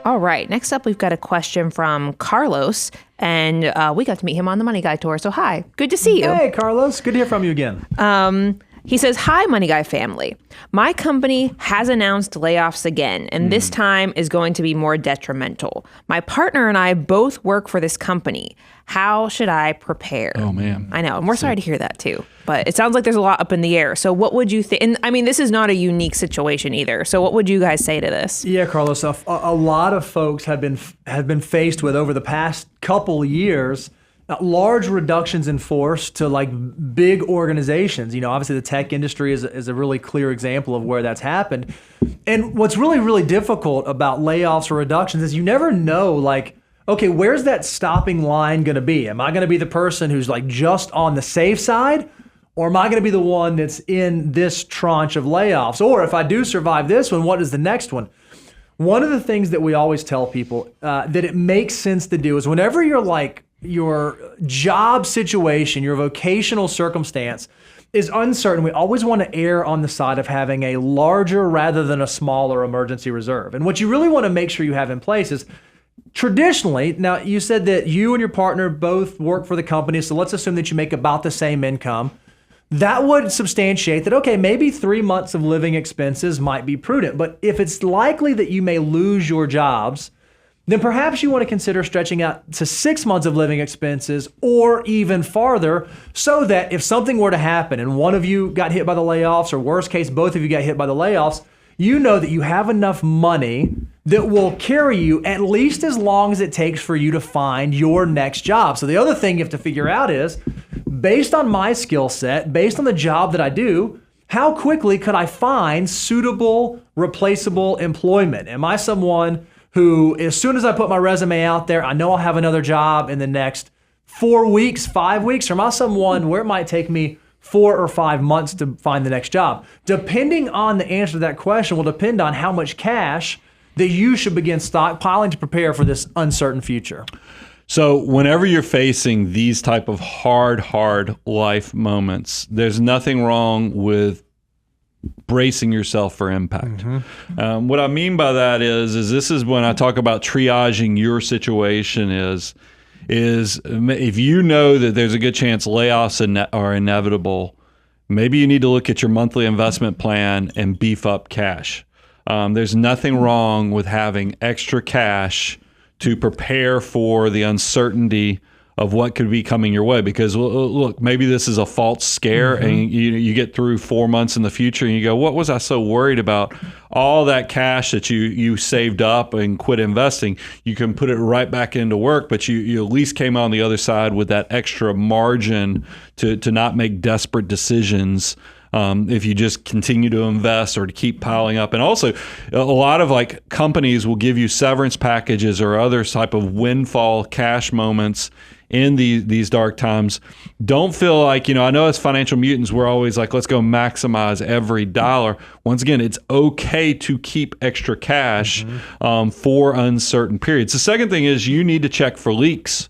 All right. Next up, we've got a question from Carlos, and we got to meet him on the Money Guy tour. So hi, good to see you. Hey, Carlos. Good to hear from you again. He says, hi, Money Guy family. My company has announced layoffs again, and this time is going to be more detrimental. My partner and I both work for this company. How should I prepare? Oh, man. I know. And we're sorry to hear that, too. But it sounds like there's a lot up in the air. So what would you think? And I mean, this is not a unique situation either. So what would you guys say to this? Yeah, Carlos, a lot of folks have been faced with over the past couple years large reductions in force to like big organizations. You know, obviously the tech industry is a really clear example of where that's happened. And what's really, really difficult about layoffs or reductions is you never know, like, okay, where's that stopping line going to be? Am I going to be the person who's like just on the safe side? Or am I going to be the one that's in this tranche of layoffs? Or if I do survive this one, what is the next one? One of the things that we always tell people that it makes sense to do is whenever you're like, your job situation, your vocational circumstance is uncertain, we always want to err on the side of having a larger rather than a smaller emergency reserve. And what you really want to make sure you have in place is traditionally, now you said that you and your partner both work for the company, so let's assume that you make about the same income. That would substantiate that, okay, maybe 3 months of living expenses might be prudent. But if it's likely that you may lose your jobs, then perhaps you want to consider stretching out to 6 months of living expenses or even farther, so that if something were to happen and one of you got hit by the layoffs, or worst case, both of you got hit by the layoffs, you know that you have enough money that will carry you at least as long as it takes for you to find your next job. So the other thing you have to figure out is, based on my skill set, based on the job that I do, how quickly could I find suitable, replaceable employment? Am I someone who, as soon as I put my resume out there, I know I'll have another job in the next 4 weeks, 5 weeks? Or am I someone where it might take me 4 or 5 months to find the next job? Depending on the answer to that question will depend on how much cash that you should begin stockpiling to prepare for this uncertain future. So whenever you're facing these type of hard life moments, there's nothing wrong with bracing yourself for impact. What I mean by that is this is when I talk about triaging your situation is if you know that there's a good chance layoffs are inevitable, maybe you need to look at your monthly investment plan and beef up cash. There's nothing wrong with having extra cash to prepare for the uncertainty of what could be coming your way. Because look, maybe this is a false scare, and you get through 4 months in the future and you go, what was I so worried about? All that cash that you saved up and quit investing, you can put it right back into work, but you at least came on the other side with that extra margin to not make desperate decisions if you just continue to invest or to keep piling up. And also, a lot of like companies will give you severance packages or other type of windfall cash moments in these dark times. Don't feel like, I know as financial mutants, we're always like, let's go maximize every dollar. Once again, it's okay to keep extra cash for uncertain periods. The second thing is you need to check for leaks.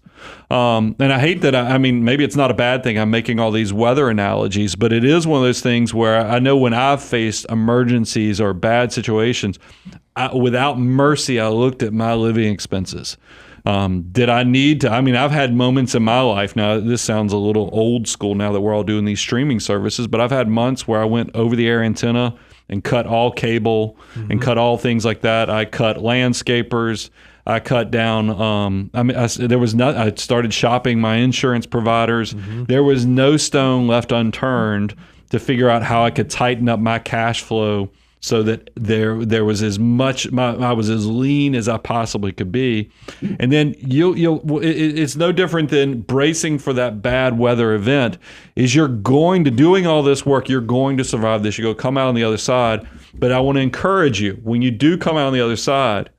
And I hate that, I mean, maybe it's not a bad thing I'm making all these weather analogies, but it is one of those things where I know when I've faced emergencies or bad situations, without mercy, I looked at my living expenses. Did I need to? I mean, I've had moments in my life. Now, this sounds a little old school now that we're all doing these streaming services, but I've had months where I went over the air antenna and cut all cable and cut all things like that. I cut landscapers. I cut down. I started shopping my insurance providers. There was no stone left unturned to figure out how I could tighten up my cash flow so that there was as much. I was as lean as I possibly could be. And then it's no different than bracing for that bad weather event. Is you're going to doing all this work. You're going to survive this. You're going to come out on the other side. But I want to encourage you, when you do come out on the other side,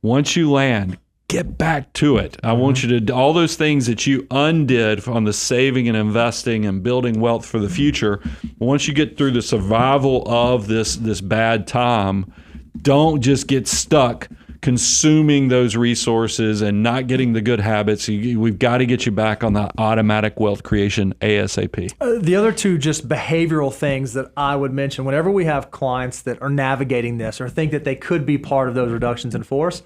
once you land, get back to it. I want you to, all those things that you undid on the saving and investing and building wealth for the future, once you get through the survival of this bad time, don't just get stuck consuming those resources and not getting the good habits. We've got to get you back on that automatic wealth creation ASAP. The other two just behavioral things that I would mention whenever we have clients that are navigating this or think that they could be part of those reductions in force,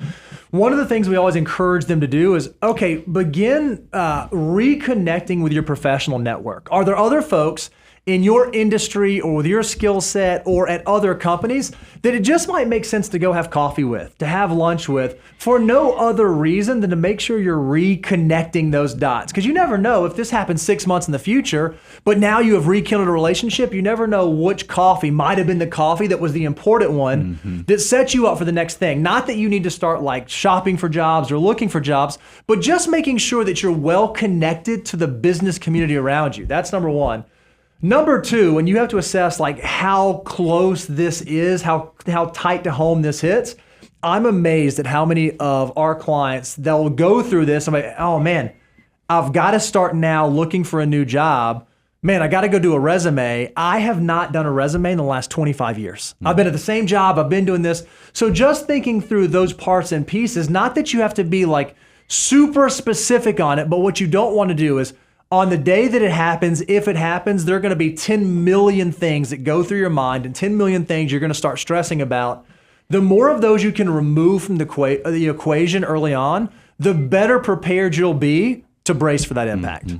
one of the things we always encourage them to do is, okay, begin reconnecting with your professional network. Are there other folks in your industry or with your skill set or at other companies that it just might make sense to go have coffee with, to have lunch with, for no other reason than to make sure you're reconnecting those dots? Because you never know if this happens 6 months in the future, but now you have rekindled a relationship. You never know which coffee might have been the coffee that was the important one that set you up for the next thing. Not that you need to start like shopping for jobs or looking for jobs, but just making sure that you're well connected to the business community around you. That's number one. Number two, and you have to assess like how close this is, how tight to home this hits. I'm amazed at how many of our clients, they'll go through this. I'm like, oh man, I've got to start now looking for a new job. Man, I got to go do a resume. I have not done a resume in the last 25 years. I've been at the same job. I've been doing this. So just thinking through those parts and pieces, not that you have to be like super specific on it, but what you don't want to do is on the day that it happens, if it happens, there are going to be 10 million things that go through your mind and 10 million things you're going to start stressing about. The more of those you can remove from the equation early on, the better prepared you'll be to brace for that impact.